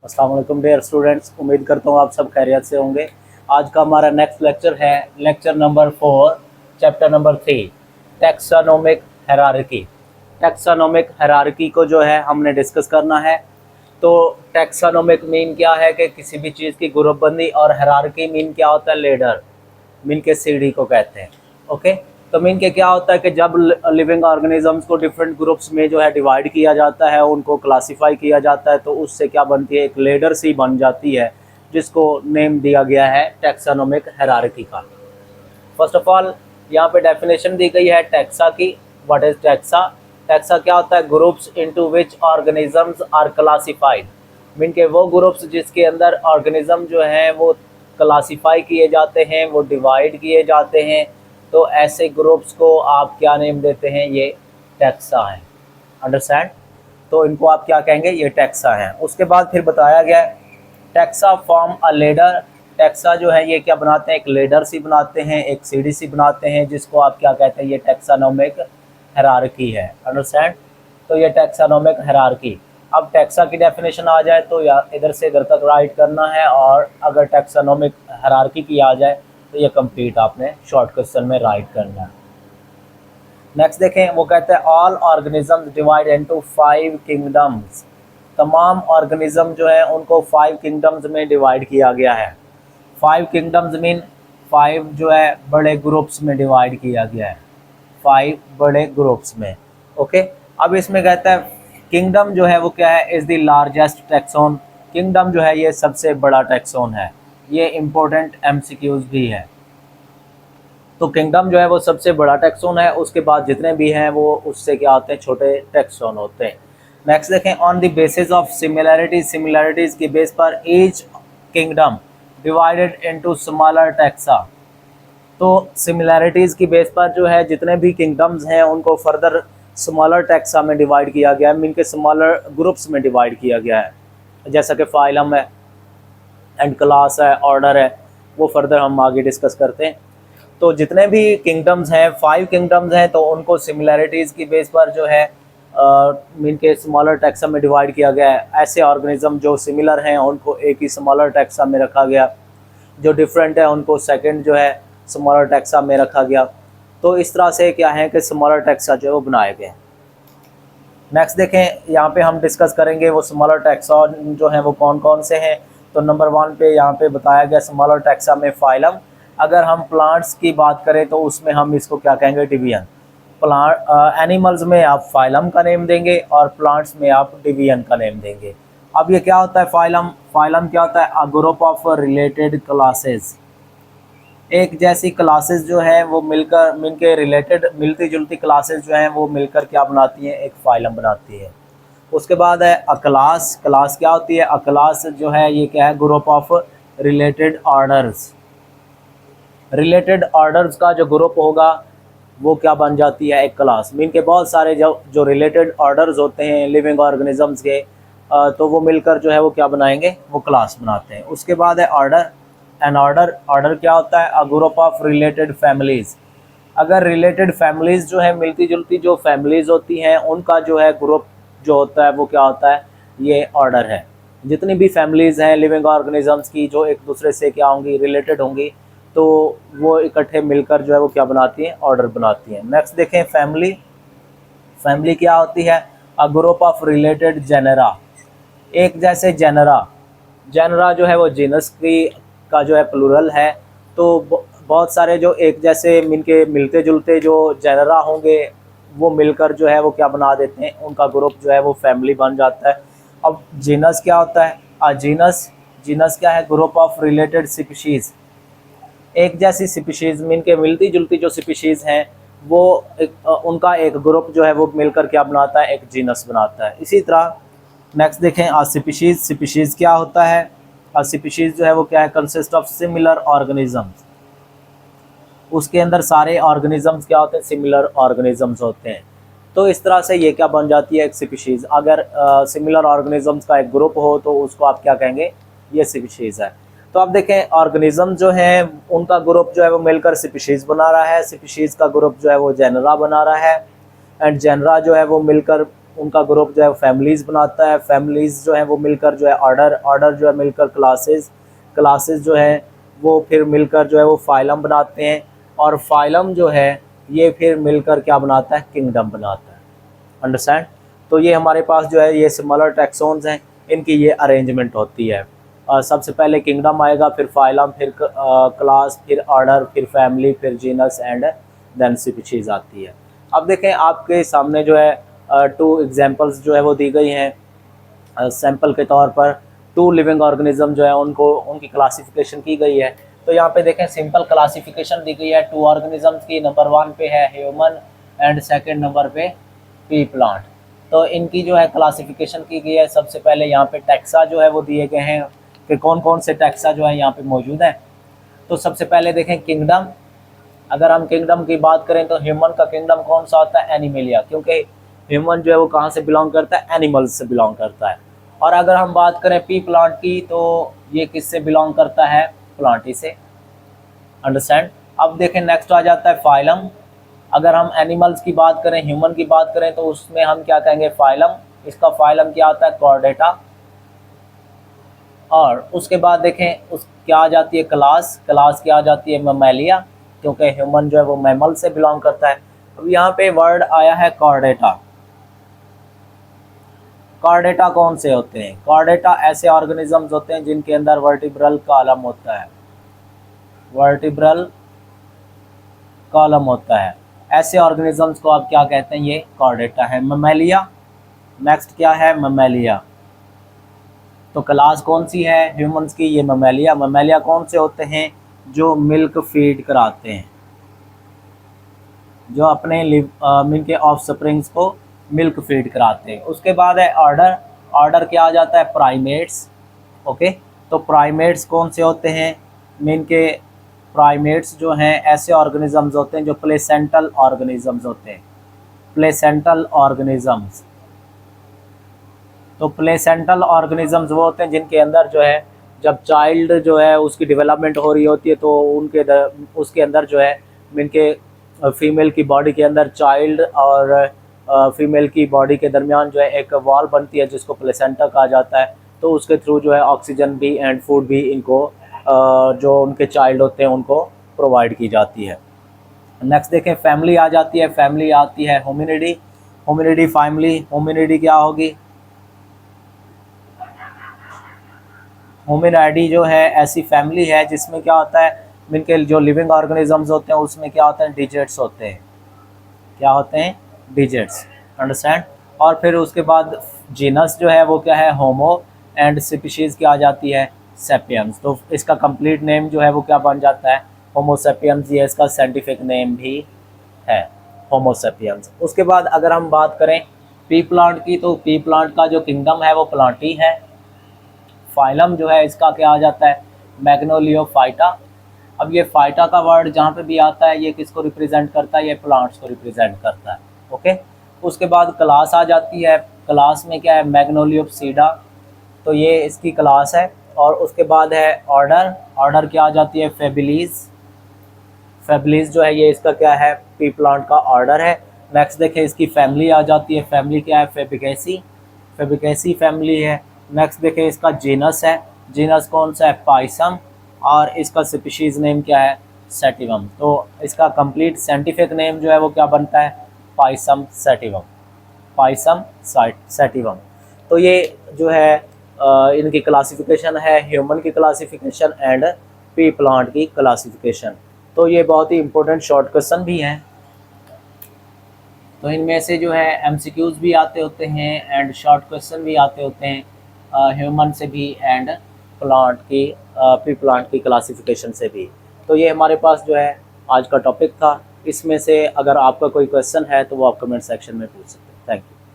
अस्सलाम वालेकुम dear students, उम्मीद करता हूँ आप सब खैरियत से होंगे। आज का हमारा नेक्स्ट लेक्चर है lecture number 4 chapter number 3 taxonomic hierarchy. Taxonomic hierarchy को जो है हमने डिस्कस करना है। तो टैक्सोनॉमिक मीन क्या है कि किसी भी चीज़ की ग्रुपबंदी, और हायरार्की मीन क्या होता है, लेडर मीन के सीढ़ी को कहते हैं। ओके, तो मीन के क्या होता है कि जब लिविंग ऑर्गेनिजम्स को डिफरेंट ग्रुप्स में जो है डिवाइड किया जाता है, उनको क्लासिफाई किया जाता है, तो उससे क्या बनती है, एक लेडर सी बन जाती है जिसको नेम दिया गया है टैक्सोनॉमिक हायरार्की का। फर्स्ट ऑफ ऑल यहाँ पे डेफिनेशन दी गई है टैक्सा की। What is taxa? टैक्सा क्या होता है? Groups into which organisms are classified. Mean के वो ग्रुप्स जिसके अंदर ऑर्गेनिज्म जो हैं वो क्लासिफाई किए जाते हैं, वो डिवाइड किए जाते हैं। तो ऐसे ग्रुप्स को आप क्या नेम देते हैं? ये टैक्सा हैं। अंडरस्टैंड? तो इनको आप क्या कहेंगे? ये टैक्सा हैं। उसके बाद फिर बताया गया taxa form a ladder. Taxa जो है ये क्या बनाते हैं? एक लेडर सी बनाते हैं, एक सीढ़ी सी बनाते हैं, जिसको आप क्या कहते हैं? ये टैक्सोनॉमिक हायरार्की है। अंडरस्टैंड? तो ये टैक्सोनॉमिक हायरार्की। अब टैक्सा की डेफिनेशन आ जाए तो या इधर से इधर तक राइट करना है, और अगर टैक्सोनॉमिक हायरार्की की आ जाए तो ये कंप्लीट आपने शॉर्ट क्वेश्चन में राइट करना है। नेक्स्ट देखें, वो कहते हैं all organisms divide into 5 kingdoms. तमाम ऑर्गेनिज्म जो है उनको 5 किंगडम्स में डिवाइड किया गया है। 5 किंगडम्स मीन 5 जो है बड़े ग्रुप्स में डिवाइड किया गया है, 5 बड़े ग्रुप्स में। ओके, अब इसमें कहता है किंगडम जो है वो क्या है? Is the largest taxon. Kingdom जो है ये सबसे बड़ा टैक्सोन है। ये इम्पोर्टेंट एमसीक्यूज भी है। तो किंगडम जो है वो सबसे बड़ा टैक्सोन है, उसके बाद जितने भी हैं वो उससे क्या होते हैं? छोटे टैक्सोन होते हैं। नेक्स्ट देखें, on the basis of similarities के बेस पर each kingdom divided into smaller taxa. तो सिमिलैरिटीज़ की बेस पर जो है जितने भी किंगडम्स हैं उनको फर्दर स्मॉलर टैक्सा में डिवाइड किया गया है, मीन के स्मॉलर ग्रुप्स में डिवाइड किया गया है। जैसा कि फाइलम है एंड क्लास है, ऑर्डर है, वो फर्दर हम आगे डिस्कस करते हैं। तो जितने भी किंगडम्स हैं, 5 किंगडम्स हैं, तो उनको सिमिलैरिटीज़ की बेस पर जो है मीन के स्मॉलर टैक्सा में डिवाइड किया गया है। ऐसे ऑर्गेनिज्म जो सिमिलर हैं उनको एक ही स्मॉलर टैक्सा में रखा गया, जो डिफरेंट है उनको सेकंड जो है स्मॉलर टैक्सा में रखा गया। तो इस तरह से क्या है कि स्मॉलर टैक्सा जो है वो बनाए गए। नेक्स्ट देखें, यहाँ पे हम डिस्कस करेंगे वो स्मॉलर टैक्सा जो हैं वो कौन कौन से हैं। तो नंबर 1 पे यहाँ पे बताया गया स्मॉलर टैक्सा में फाइलम। अगर हम प्लांट्स की बात करें तो उसमें हम इसको क्या कहेंगे? डिवीजन। प्लांट एनिमल्स में आप फाइलम का नेम देंगे और प्लांट्स में आप डिवीजन का नेम देंगे। अब ये क्या होता है फाइलम? फाइलम क्या होता है? A group of related classes. एक जैसी क्लासेस जो है वो मिलके रिलेटेड मिलती जुलती क्लासेस जो हैं वो मिलकर क्या बनाती हैं? एक फाइलम बनाती है। उसके बाद है अ क्लास। क्लास क्या होती है? अ क्लास जो है ये क्या है? Group of related orders. Related orders का जो ग्रुप होगा वो क्या बन जाती है? एक क्लास। मीन के बहुत सारे जो रिलेटेड ऑर्डर्स होते हैं लिविंग ऑर्गेनिजम्स के, तो वो मिलकर जो है वो क्या बनाएंगे? वो क्लास बनाते हैं। उसके बाद है ऑर्डर। N order. ऑर्डर क्या होता है? A group of related families. अगर रिलेटेड फैमिलीज़ जो है मिलती जुलती जो फैमिलीज़ होती हैं उनका जो है ग्रुप जो होता है वो क्या होता है? ये ऑर्डर है। जितनी भी फैमिलीज़ हैं लिविंग ऑर्गेनिजम्स की जो एक दूसरे से क्या होंगी? रिलेटेड होंगी, तो वो इकट्ठे मिलकर जो है वो क्या बनाती हैं? ऑर्डर बनाती हैं। नेक्स्ट देखें फैमिली। फैमिली क्या होती है? A group of related genera. एक जैसे जेनरा। जेनरा जो है वो जीनस की का जो है प्लूरल है। तो बहुत सारे जो एक जैसे मिलके मिलते जुलते जो जेनरा होंगे वो मिलकर जो है वो क्या बना देते हैं? उनका ग्रुप जो है वो फैमिली बन जाता है। अब जीनस क्या होता है? अ जीनस। जीनस क्या है? Group of related species. एक जैसी स्पीशीज़ मीन के मिलती जुलती जो स्पीशीज़ हैं वो उनका एक ग्रुप जो है वो मिलकर क्या बनाता है? एक जीनस बनाता है। इसी तरह नेक्स्ट देखें अ स्पीशीज़। स्पीशीज़ क्या होता है? अ स्पीशीज़ जो है वो क्या है? Consist of similar organisms. उसके अंदर सारे ऑर्गेनिजम्स क्या होते हैं? सिमिलर ऑर्गेनिजम्स होते हैं। तो इस तरह से ये क्या बन जाती है? एक स्पीशीज़। अगर सिमिलर ऑर्गेनिजम्स का एक ग्रुप हो तो उसको आप क्या कहेंगे? ये स्पीशीज़ है। तो आप देखें ऑर्गेनिज्म जो हैं उनका ग्रुप जो है वो मिलकर स्पीशीज़ बना रहा है, स्पीशीज़ का ग्रुप जो है वो जेनरा बना रहा है, एंड जेनरा जो है वो मिलकर उनका ग्रुप जो है फैमिलीज़ बनाता है, फैमिलीज़ जो है वो मिलकर जो है ऑर्डर जो है मिलकर क्लासेस जो है वो फिर मिलकर जो है वो फाइलम बनाते हैं, और फाइलम जो है ये फिर मिलकर क्या बनाता है, किंगडम बनाता है। अंडरस्टैंड। तो ये हमारे पास जो है ये सिमिलर टैक्सॉन्स हैं, इनकी ये अरेंजमेंट होती है। सबसे पहले किंगडम आएगा, फिर फाइलम, फिर क्लास, फिर ऑर्डर, फिर फैमिली, फिर जीनस एंड देन स्पीशीज आती है। अब देखें आपके सामने जो है 2 एग्जांपल्स जो है वो दी गई हैं सैंपल के तौर पर। 2 लिविंग ऑर्गेनिज्म जो है उनको उनकी क्लासिफिकेशन की गई है। तो यहाँ पे देखें सिंपल क्लासिफिकेशन दी गई है 2 ऑर्गेनिजम्स की। नंबर 1 पे है ह्यूमन एंड सेकंड नंबर पे पी प्लांट। तो इनकी जो है क्लासिफिकेशन की गई है। सबसे पहले यहाँ पे टैक्सा जो है वो दिए गए हैं कि कौन कौन से टैक्सा जो है यहाँ पे मौजूद हैं। तो सबसे पहले देखें किंगडम। अगर हम किंगडम की बात करें तो ह्यूमन का किंगडम कौन सा होता है, एनिमलिया, क्योंकि ह्यूमन जो है वो कहाँ से बिलोंग करता है, एनिमल्स से बिलोंग करता है। और अगर हम बात करें पी प्लांट की तो ये किससे बिलोंग करता है, प्लांटी से। अंडरस्टैंड। अब देखें नेक्स्ट आ जाता है फाइलम। अगर हम एनिमल्स की बात करें, ह्यूमन की बात करें तो उसमें हम क्या कहेंगे, फाइलम। इसका फाइलम क्या आता है, कॉर्डेटा। और उसके बाद देखें उस क्या आ जाती है, क्लास क्या आ जाती है, ममेलिया, क्योंकि ह्यूमन जो है वो मैमल से बिलोंग करता है। अब यहाँ पे वर्ड आया है कॉर्डेटा। कॉर्डेटा कौन से होते हैं, कॉर्डेटा ऐसे ऑर्गेनिजम्स होते हैं जिनके अंदर वर्टिब्रल कॉलम होता है, वर्टिब्रल कॉलम होता है। ऐसे ऑर्गेनिजम्स को आप क्या कहते हैं, ये कॉर्डेटा है। ममेलिया, नेक्स्ट क्या है, ममेलिया। तो क्लास कौन सी है ह्यूमंस की, ये ममेलिया। ममेलिया कौन से होते हैं, जो मिल्क फीड कराते हैं, जो अपने मिल्क ऑफ स्प्रिंग्स को मिल्क फीड कराते हैं। उसके बाद है ऑर्डर क्या आ जाता है, प्राइमेट्स। ओके, तो प्राइमेट्स कौन से होते हैं, मीन के प्राइमेट्स जो हैं ऐसे ऑर्गेनिजम्स होते हैं जो प्लेसेंटल ऑर्गेनिजम्स होते हैं, प्लेसेंटल ऑर्गेनिजम्स। तो प्लेसेंटल ऑर्गेनिजम्स वो होते हैं जिनके अंदर जो है जब चाइल्ड जो है उसकी डेवलपमेंट हो रही होती है तो उसके अंदर जो है मीन के फीमेल की बॉडी के अंदर चाइल्ड और फीमेल की बॉडी के दरमियान जो है एक वॉल बनती है जिसको प्लेसेंटा कहा जाता है। तो उसके थ्रू जो है ऑक्सीजन भी एंड फूड भी इनको जो उनके चाइल्ड होते हैं उनको प्रोवाइड की जाती है। नेक्स्ट देखें फैमिली आ जाती है, फैमिली आती है होमिनिडी। होमिनिडी फैमिली, होमिनिडी क्या होगी, होमिनिडी जो है ऐसी फैमिली है जिसमें क्या होता है, इनके जो लिविंग ऑर्गेनिजम्स होते हैं उसमें क्या होते हैं, डिजिट्स होते हैं। क्या होते हैं, डिजिट्स। अंडरस्टैंड। और फिर उसके बाद जीनस जो है वो क्या है, होमो, एंड स्पीशीज़ क्या आ जाती है, सेपियंस। तो इसका कंप्लीट नेम जो है वो क्या बन जाता है, होमो सेपियंस। ये इसका साइंटिफिक नेम भी है, होमो सेपियंस। उसके बाद अगर हम बात करें पी प्लांट की तो पी प्लांट का जो किंगडम है वो प्लांटी है। फाइलम जो है इसका क्या आ जाता है, मैग्नोलियोफाइटा। अब ये फाइटा का वर्ड जहाँ पे भी आता है ये किसको रिप्रेजेंट करता है, ये प्लांट्स को रिप्रेजेंट करता है। ओके, उसके बाद क्लास आ जाती है। क्लास में क्या है, मैग्नोलियोप्सीडा, तो ये इसकी क्लास है। और उसके बाद है ऑर्डर क्या आ जाती है, फेबिलीज। फेबिलीज जो है ये इसका क्या है, पी प्लांट का ऑर्डर है। नेक्स्ट देखें इसकी फैमिली आ जाती है, फैमिली क्या है, फेबिकेसी, फेबिकेसी फैमिली है। नेक्स्ट देखें इसका जीनस है, जीनस कौन सा है, पाइसम। और इसका स्पीशीज़ नेम क्या है, सेटिवम। तो इसका कंप्लीट साइंटिफिक नेम जो है वो क्या बनता है, पाइसम सेटिवम, पाइसम सेटिवम। तो ये जो है इनकी क्लासिफिकेशन है, ह्यूमन की क्लासिफिकेशन एंड पी प्लांट की क्लासिफिकेशन। तो ये बहुत ही इंपॉर्टेंट शॉर्ट क्वेश्चन भी हैं। तो इनमें से जो है एमसीक्यूज़ भी आते होते हैं एंड शॉर्ट क्वेश्चन भी आते होते हैं ह्यूमन से भी एंड प्लांट की पी प्लांट की क्लासिफिकेशन से भी। तो ये हमारे पास जो है आज का टॉपिक था। इसमें से अगर आपका कोई क्वेश्चन है तो वो आप कमेंट सेक्शन में पूछ सकते हैं। Thank you.